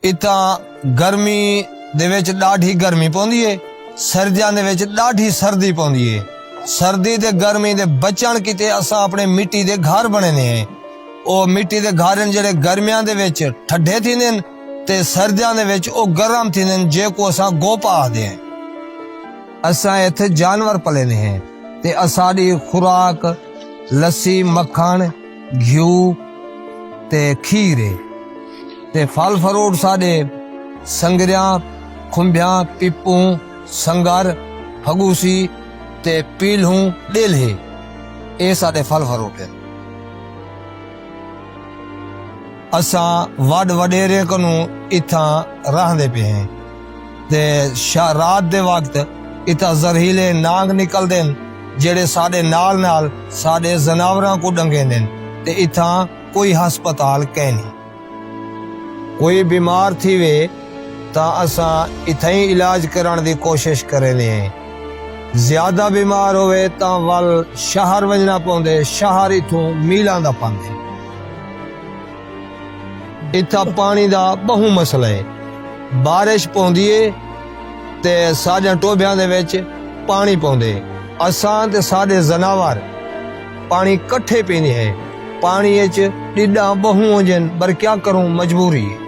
इता गर्मी दे विच ॾाढी गर्मी पौंदी है, सर्दियां दे विच ॾाढी सर्दी पौंदी है। सर्दी ते गर्मी दे बचण किते असां अपने मिट्टी दे घर बनेने हैं। ओ मिट्टी दे घर जेड़े गर्मियां दे विच ठड्डे थींदे न ते सर्दियां दे विच ओ गरम थींदे न, जेको असां गोपा आखदे हैं। असां इत्थे जानवर पलेने हैं ते असाडी खुराक लस्सी, मक्खन, घ्यू ते खीर है। ते फल फ्रूट साडे संगरियां, खुंबियां, पीपू, संगर, फगूसी ते पीलहू, डेल्हे, ये साडे फल फ्रूट है। असां वड वडेरे कनू इथा रहंदे पे हैं ते रात दे वक्त इथा जहरीले नाग निकलदे न जेड़े साडे नाल नाल साडे जनावरां को डंगेंदे न ते इथा कोई हस्पताल कै नहीं। कोई बीमार थी वे ता असां इथा ही इलाज कराने दी कोशिश करेने हैं। ज्यादा बीमार होवे ता वल शहर वजना पौंदे, शहर इथों मीलां दा पांदे। इथा पानी दा बहु मसला है। बारिश पौंदी है ते साडे टोबियां दे विच पानी पौंदे, असां ते साडे जनावर पानी कट्ठे पींदे है। पानी विच डिडा बहु होजन पर क्या करूं, मजबूरी है।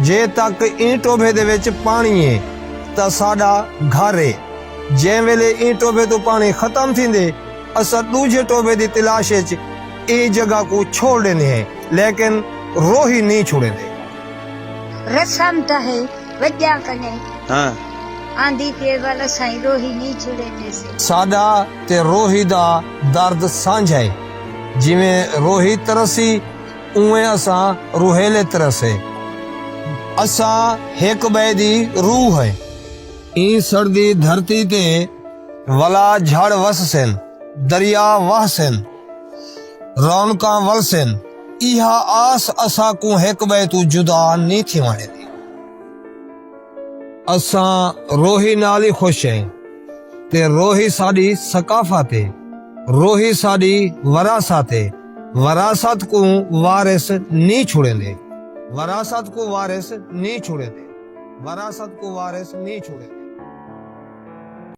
जे तक ई टोबे दे विच पानी है ता साडा घर है। जे वेले ई टोबे तो पानी खत्म थींदे असां दूजे टोबे दी तलाश विच ई जगह को छोड़ देने हैं, लेकिन रोही नहीं छोड़ेंदे। रसम ता है वड्या कने हां आंधी के वाला साई रोही नहीं छोड़ेंदे से। साडा ते रोही दा दर्द सांझ है। जिवें रोही तरसी उवें असां रुहेले तरसे। असां एक बे दी रूह है। ई सर्दी धरती ते वला झड़ वससेन, दरिया वहसेन, रौनकां वलसेन। इहा आस असां को एक बे तू जुदा नहीं थी वणे दी। असां रोही नाल ही खुश हैं ते रोही साडी सकाफत है, रोही साडी वरासत है। वरासत को वारिस नहीं छोड़ेंदे, वरासत को वारिस नहीं छोड़ेंदे, वरासत को वारिस नहीं छोड़ेंदे।